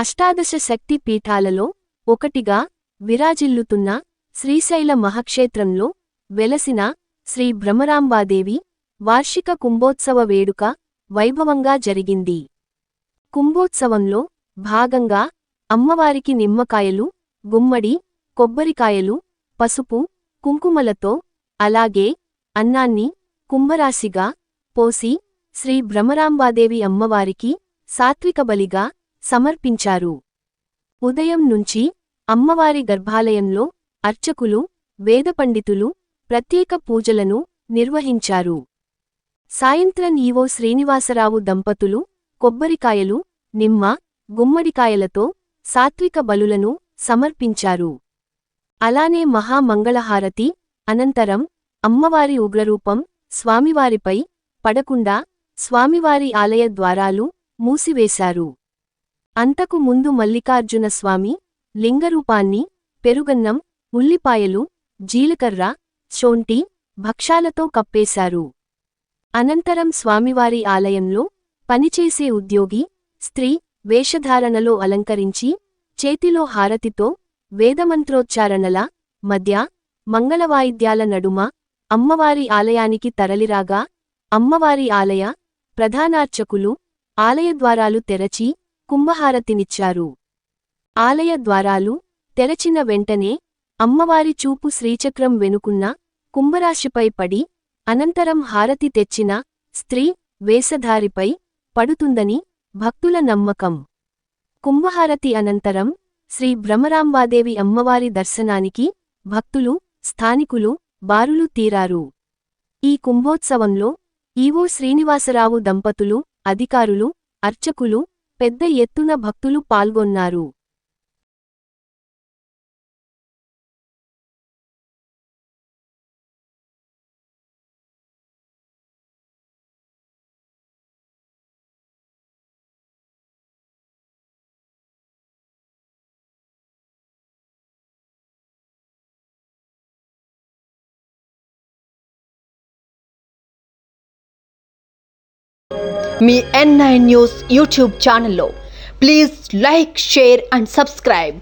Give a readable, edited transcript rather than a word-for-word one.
అష్టాదశ శక్తి పీఠాలలో ఒకటిగా విరాజిల్లుతున్న శ్రీశైల మహాక్షేత్రంలో వెలసిన శ్రీ భ్రమరాంబాదేవి వార్షిక కుంభోత్సవ వేడుక వైభవంగా జరిగింది. కుంభోత్సవంలో భాగంగా అమ్మవారికి నిమ్మకాయలు, గుమ్మడి, కొబ్బరికాయలు, పసుపు, కుంకుమలతో అలాగే అన్నాన్ని కుంభరాశిగా పోసి శ్రీ భ్రమరాంబాదేవి అమ్మవారికి సాత్విక బలిగా సమర్పించారు. ఉదయం నుంచి అమ్మవారి గర్భాలయంలో అర్చకులు, వేదపండితులు ప్రత్యేక పూజలను నిర్వహించారు. సాయంత్రం ఈవో శ్రీనివాసరావు దంపతులు కొబ్బరికాయలు, నిమ్మ, గుమ్మడికాయలతో సాత్విక బలులను సమర్పించారు. అలానే మహామంగళహారతి అనంతరం అమ్మవారి ఉగ్రరూపం స్వామివారిపై పడకుండా స్వామివారి ఆలయ ద్వారాలు మూసివేశారు. అంతకు ముందు మల్లికార్జున స్వామి లింగరూపాన్ని పెరుగన్నం, ఉల్లిపాయలు, జీలకర్ర, శొంఠి, భక్షాలతో కప్పేశారు. అనంతరం స్వామివారి ఆలయంలో పనిచేసే ఉద్యోగి స్త్రీ వేషధారణలో అలంకరించి చేతిలో హారతితో వేదమంత్రోచ్చారణల మధ్య మంగళవాయిద్యాల నడుమ అమ్మవారి ఆలయానికి తరలిరాగా అమ్మవారి ఆలయ ప్రధానార్చకులు ఆలయద్వారాలు తెరచి కుంభహారతినిచ్చారు. ఆలయ ద్వారాలు తెరచిన వెంటనే అమ్మవారి చూపు శ్రీచక్రం వెనుకున్న కుంభరాశిపై పడి అనంతరం హారతి తెచ్చిన స్త్రీ వేషధారిపై పడుతుందని భక్తుల నమ్మకం. కుంభహారతి అనంతరం శ్రీ భ్రమరాంబాదేవి అమ్మవారి దర్శనానికి భక్తులు, స్థానికులు బారులు తీరారు. ఈ కుంభోత్సవంలో ఈవో శ్రీనివాసరావు దంపతులు, అధికారులు, అర్చకులు పెద్ద ఎత్తున భక్తులు పాల్గొన్నారు. మీ N9 న్యూస్ యూట్యూబ్ ఛానల్లో please like, share and subscribe.